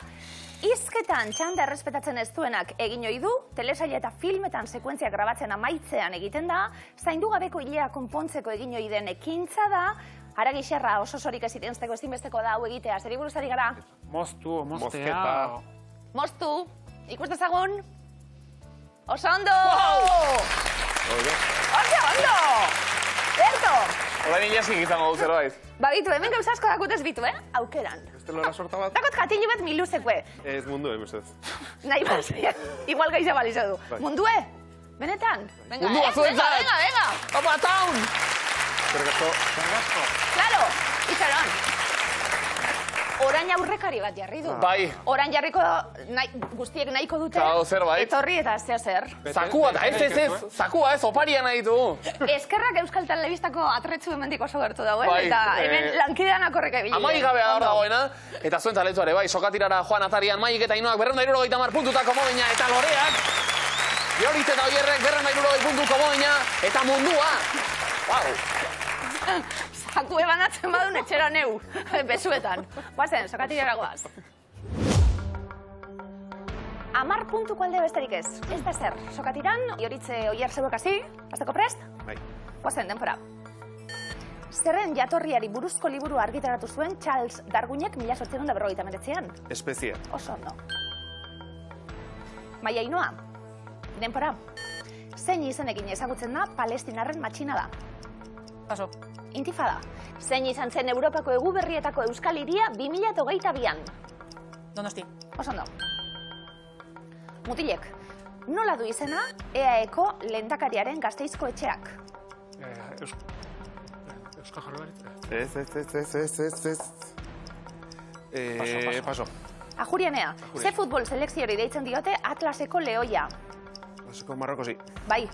Hizketan txanda errespetatzen ez duenak egin ohi du, telesaila eta filmetan sekuentzia grabatzen amaitzean egiten da, zaindu gabeko hilea konpontzeko egin ohi den ekintza da, haragi xerra osorik ez irensteko ezinbesteko da hau egitea, zeri buruz ari gara? Moztea. Moztu, ikus dezagun. Oso ondo! Oso ondo! Berto! Orain ilasik izango du zerbait. Ba, bitu, hemen gauza asko dakut ez bitu, Aukeran. Beste lora sorta bat? Dakot katilu bat miluzekue. Ez mundu, emesez. Nahi bat, igual gaiza balizo du. Mundue? Benetan? Venga, Mundua zuentzat! Venga! Opa, taun! Zergasko. Claro, itxaron. Orain aurrekari bat jarri du. Bai. Orain jarriko guztiek nahiko dute. Claro, zerbait. Etorri eta zer. Zakua da, ez. Zakua ez, oparia nahi du. Eskerrak Euskal Telebistako atretzu hemendik oso gertu dagoen, Bai, eta hemen lankidean akorreka ibili. Amai gabea hor dagoena, eta zuen talentuare, bai, sokatirara Juan Atarian, Maik eta Inoak 270 puntutako modina, eta Loreak, Joritz eta Oierrek 270 puntuko modina, eta mundua. Wow. Zakue banatzen badun etxera neu, besuetan. Guazen, sokatirara goaz. 10 puntuko alde besterik ez. Ez da zer, sokatiran, Joritze Oier zeuek hasi, hasteko prest? Bai. Guazen, denbora. Zerren jatorriari buruzko liburu argitaratu zuen Charles Darwinek 1859an? Espezie. Oso ondo. Maia Inoa, denbora. Zein izenekin ezagutzen da Palestinarren matxinada? Paso. Intifada. Zein izan zen Europako eguberrietako euskal hiria 2022an? Donosti. Oso ondo. Mutilek, nola du izena EAEko lehendakariaren Gasteizko etxeak? Euskal Jaurlaritza. Paso. Ajurianea, ze futbol selekziori deitzen diote Atlaseko lehoia? Pasoko Marrokosi. Bai,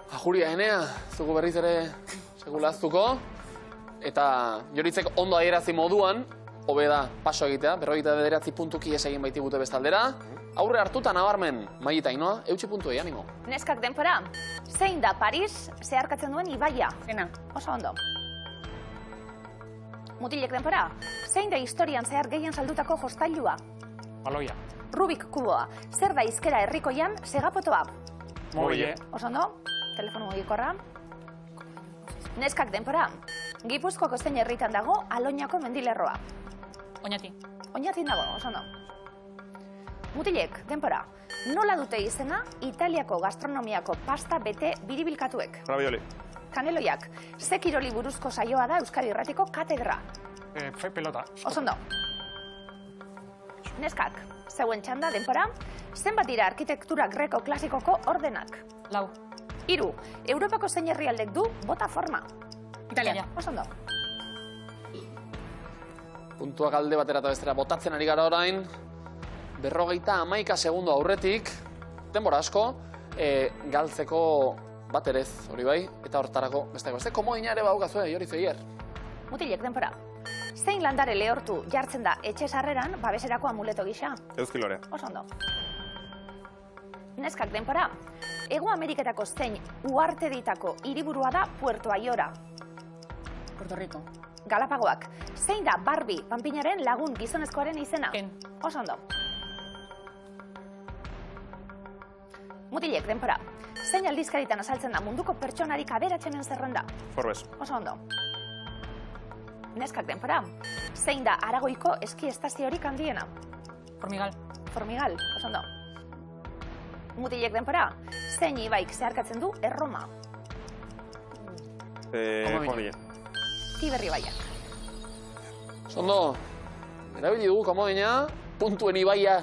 Ajuria, Enea, zuku berriz ere sekulaztuko. Eta Joritzek ondo adierazi moduan, hobe da paso egitea, 59 puntuki ez egin baitigute bestaldera. Aurre hartuta nabarmen, Mai eta Inoa, eutxi puntu animo. neskak denpora. Zein da Paris zeharkatzen duen ibaia? Zena. Oso ondo. Mutilek denpora. Zein da historian zehar gehien saldutako jostailua? Baloia. Rubik kuboa. Zer da izkera herrikoian segapotoa? Mogile. Oso ondo. Telefono mugikorra. Neskak denpora. Gipuzkoako zein herritan dago Aloñako mendilerroa? Oñati. Oñatin dago, oso ondo. Mutilek, denpora. Nola dute izena Italiako gastronomiako pasta bete biribilkatuek? Ravioli. Kaneloiak, ze kiroli buruzko saioa da Euskadi Irratiko katedra? Pelota. Oso ondo. Neskak, zeuen txanda, denpora. Zenbat dira arkitektura greko klasikoko ordenak? 4. 3. Europako zein herrialdek du bota forma? Italia. Oso ondo. Puntuak alde batera eta bestera botatzen ari gara orain. 51 segundo aurretik, denbora asko, galtzeko bat ere ez, hori bai, eta hortarako beste komodina ere baukazue, Jori Zeier. Mutilek denbora. Zein landare lehortu jartzen da etxe sarreran babeserako amuleto gisa? Euskilorea. Oso ondo. Neskak denbora. Hego Ameriketako zein uharteditako hiriburua da Puerto Ayora? Puerto Rico. Galapagoak. Zein da Barbie panpinaren lagun gizonezkoaren izena? Ken. Oso ondo. Mutilek denbora. Zein aldizkaritan azaltzen da munduko pertsonarik aberatsenen zerrenda? Forbes. Oso ondo. Neskak denbora. Zein da Aragoiko eski estaziorik handiena? Formigal. Formigal. Oso ondo. Mutilek denbora. Zein ibaik zeharkatzen du Erroma? Komodina. Tiberri baiak. Sondo, erabili dugu komodina, puntuen ibaia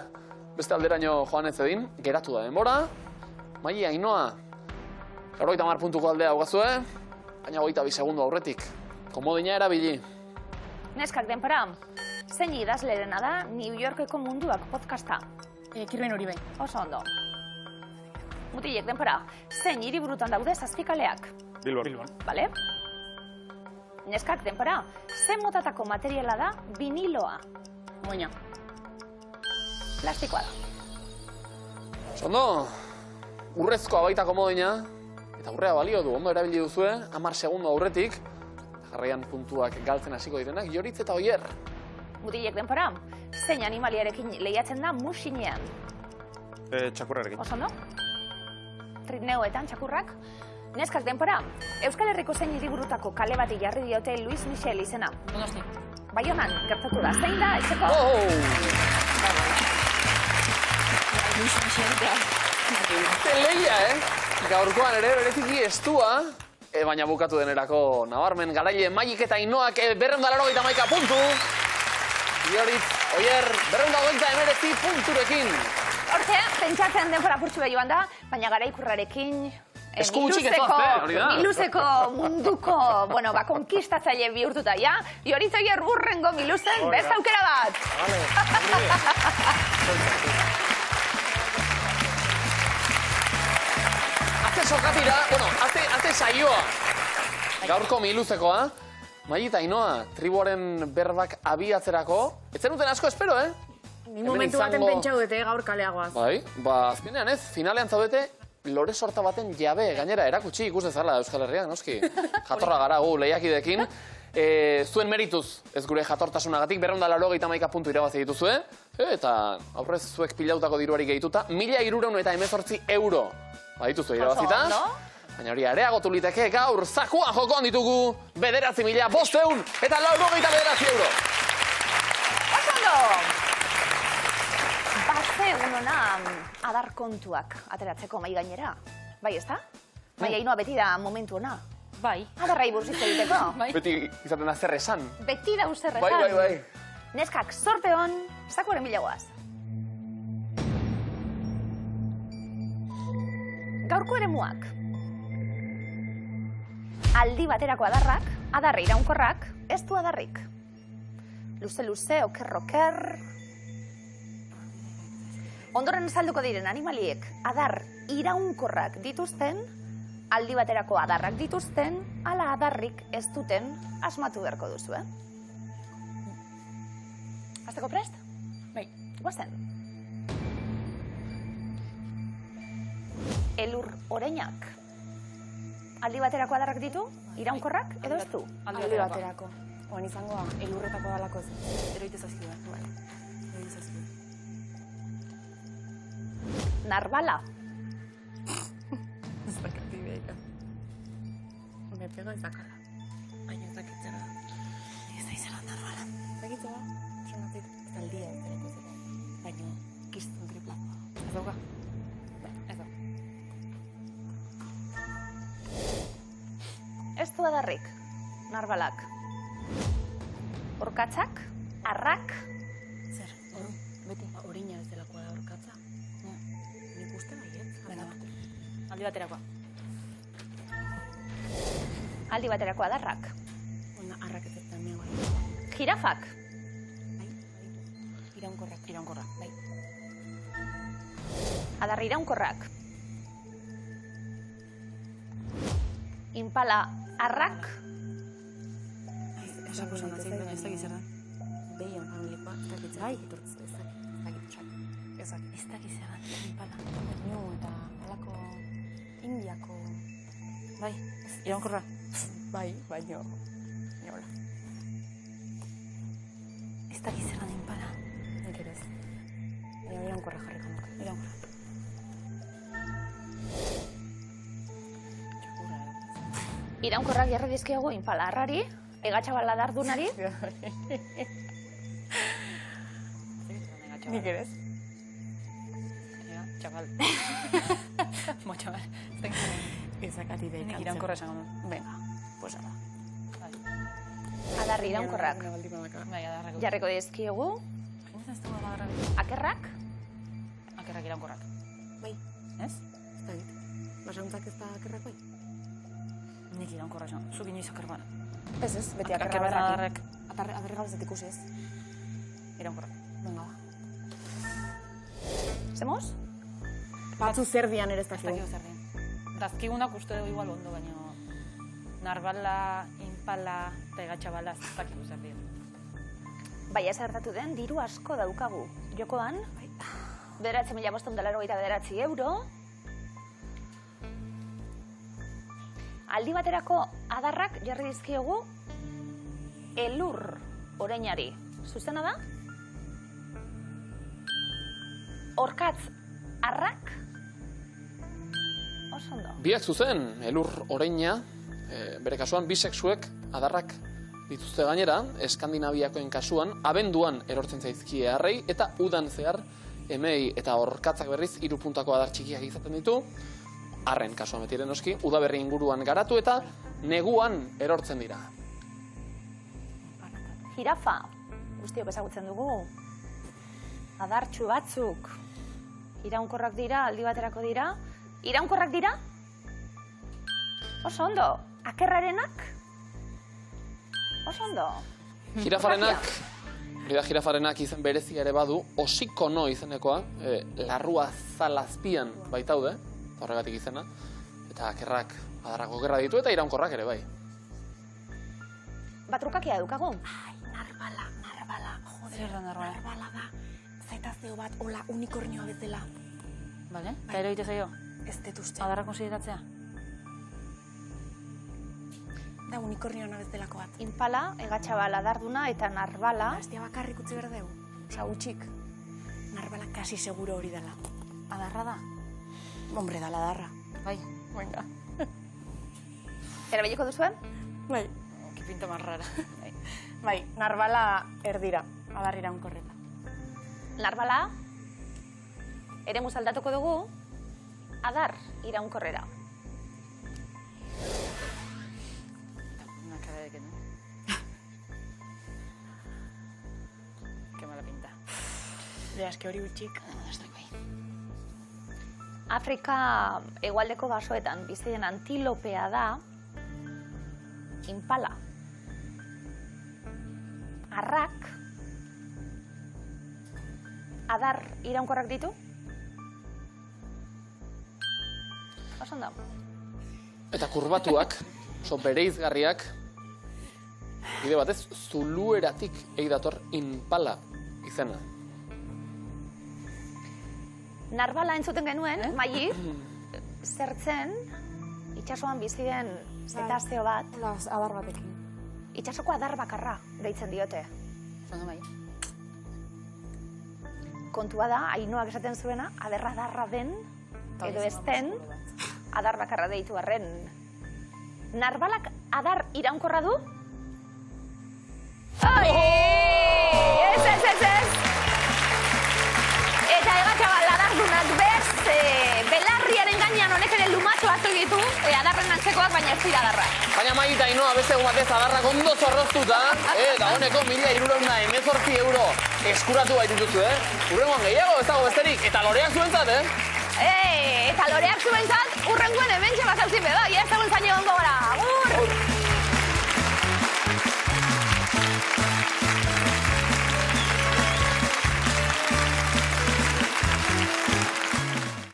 beste alderaino joan ez edin, geratu da denbora. Mai, Ainoa, 50 puntuko aldea haugazue, baina 22 segundo aurretik. Komodina erabili. Neskak denbora. Zein idazlerena da New Yorkeko munduak podcasta? Kirben hori bai. Oso ondo. Mutilek denbora. Zein hiriburutan daude zazpikaleak? Bilbon. Bale? Neskak denbora. Zein motatako materiala da viniloa? Moina. Plastikoa da. Sondo, urrezkoa baita komodina, eta urrea balio du, ondo erabili duzue, 10 segundo aurretik, jarraian puntuak galtzen hasiko direnak, Joritz eta Oier. Mutilek denbora. Zein animaliarekin lehiatzen da musinean? Txakurrarekin. Oso ondo? Trineuetan txakurrak. Neskak denbora. Euskal Herriko zein hiriburutako kale bati jarri diote Luis Michel izena? Donosti. Baionan gertatu da. Zein da etxeko? Leia, gaurkoan ere bereziki estua, baina bukatu denerako nabarmen garaile Maik eta Ainoak 281 puntu. Joritz, Oier, 229 punturekin. Horte, pentsatzen denbora purtsu joan da, baina garaikurrarekin Esku gutxik ez doazte, hori da. Miluzeko munduko, konkistatzaile bihurtuta, ja? Joritz Oier urrengo Miluzen, beste aukera bat! Azte sokatira, azte saioa. Gaurko Miluzekoa. Mai eta Ainoa, tribuaren berbak abiatzerako. Ez zenuten asko espero, Ni momentu baten pentsau dute gaur kaleagoaz. Bai, azkenean ez, finalean zaudete, lore sorta baten jabe, gainera erakutsi ikus dezala Euskal Herrian, noski. Jatorra gara gu lehiakidekin. Zuen merituz, ez gure jatortasunagatik, 281 puntu irabazi dituzue, eta aurrez zuek pilautako diruari gehituta, 1.318 euro badituzue irabazita. Baina hori areagotu liteke gaur zakuan jokoan ditugu 9.500 eta 99 euro. Oso ondo! Baze unona adar kontuak ateratzeko mai gainera. Bai, ezta? Mai Ainoa beti da momentu ona. Bai. Adarrai buruz hitz egiteko. Bai. Beti izaten da zer esan. Beti da zer esan. Bai. Neskak, sorte hon, zakuaren bilagoaz. Gaurko eremuak. Aldi baterako adarrak, adarre iraunkorrak, ez du adarrik. Luze, oker. Ondoren azalduko diren animaliek adar iraunkorrak dituzten, aldi baterako adarrak dituzten, ala adarrik ez duten asmatu beharko duzu, Azteko prest? Bai. Guazen. Elur oreinak. Aldi baterako adarrak ditu? Iraunkorrak edo ez du? Aldi baterako. Oan izangoa, elurretako dalako zen. Eroite zazkidea. Eroite zazkidea. Narbala. Ez dakati behika. Me pego ezakala. Baina ezakitzera. Ez da izela narbala. Ezakitzera? Zonatik, ez da aldia ez deneko zeko. Baina, kiztun tripla. Ez dauka? Ez dauka. Ez du adarrik, narbalak. Orkatzak, arrak. Zer, beti, orina ez delakoa da orkatza. Aldi baterakoa. Aldi baterako adarrak. Ona, arraketetan megoa. Jirafak. Bai, iraunkorrak. Iraunkorra. Bai. Adar iraunkorrak. Impala arrak. Esako Esan nahi, baina ez dakit zer da. Behion familikoa, ez dakit Bai. iturtz, ez dakit. Ez dakit zer da. Impala. Baino eta alako Indiako... Bai, iraunkorra. Bai, baino. Hola. Ez dakit zer da impala. Nik ere ez. Iraunkorra jarriko nuke. Iraunkorra. Iraunkorrak jarri dizkiegu impala arrari, egatxabal adardunari, Nik ere ez. Txabal. Mo, txabal. Ez dakit. Ezak ati Nik iraunkorra esango dut. Venga, pues ala. adar iraunkorrak Bai, adarrako. jarriko dizkiegu, Baina ez dago adarrak. akerrak, Akerrak iraunkorrak. Bai, Ez? ez dakit. Basauntzak ez da akerrak bai? Nik iraunkorra esan. Zuk inoiz akerrak. Ez, beti Akerrak adarrek. Adarre gabezat ikusi ez. Iraunkorrak. Venga, ba. zemoz? Batzu zer dian ere ez Ez dakit dakigu. zer den. Dazkigunak uste dugu igual ondo, baina... Narbala, impala, eta egatxabala ez dakit zer den. Baina ez gertatu den, diru asko daukagu. Jokoan, 9.589 euro. Aldi baterako adarrak jarri dizkiegu elur oreinari. Zuzena da? Orkatz arrak? Oso ondo. Biak zuzen, elur oreina, bere kasuan bisexuek adarrak dituzte gainera, Eskandinaviakoen kasuan, abenduan erortzen zaizkie arrei, eta udan zehar, emei eta orkatzak berriz 3 puntako adar txikiak izaten ditu, arren kasuan betiren noski, udaberri inguruan garatu eta neguan erortzen dira. Jirafa, guztiok ezagutzen dugu. Adartxu batzuk. Iraunkorrak dira, aldi baterako dira. Iraunkorrak dira? Oso ondo. Akerrarenak? Oso ondo. Jirafarenak, hori da jirafarenak izen berezia ere badu, osikono izenekoa, larrua zalazpian baitaude, horregatik izena, eta akerrak adarrako gerra ditu eta iraunkorrak ere bai. Batrukakia dukagu. Narbala. Zer da narbala? Narbala da. Zaitazio bat, hola, unikornioa bezala. Bale? Eta ero egite zaio? Ez dut uste. Adarra konsideratzea? Da unikornioa bezalako bat. Impala, egatxabal adarduna eta narbala. Astia bakarrik utzi behar dugu. Osa, utxik. Narbala kasi seguro hori dela. Adarra da? Hombre, dala darra. Bai. Venga. Erabileko duzuen? Bai. Que pinta más rara. Bai, narbala erdira. Adar iraunkorreta. Narbala, eremu aldatuko dugu, adar iraunkorrera. Una cara de que no. Qué mala pinta. Ja, eske hori utxik. Estoy bai. Afrika hegoaldeko basoetan bizi den antilopea da impala. Arrak adar iraunkorrak ditu? Oso ondo. Eta kurbatuak, oso bereizgarriak, bide batez, zulueratik eidator impala izena. Narbala entzuten genuen, Maili, zertzen, itsasoan bizi den zetazeo bat, Hola, adar batekin. itsasoko adar bakarra deitzen diote. Zondo bai. Kontua da, Ainoak esaten zuena, adarra den, edo ez den, adar bakarra deitu arren. Narbalak adar iraunkorra du? Ai! Ez! Eta egatxabal adardunak bez, belarriaren gainean honek ere lumatu hartu ditu, adarren antzekoak, baina ez dira adarra. Baina Maita Ainoa beste egun batez adarrak ondo zorroztuta, dagoeneko 1.318 euro eskuratu baitutuzu, Urrengoan gehiago ez dago besterik, eta loreak zuentzat, Eta loreak zuentzat, urrenguen hemen txemazauzi beba, ez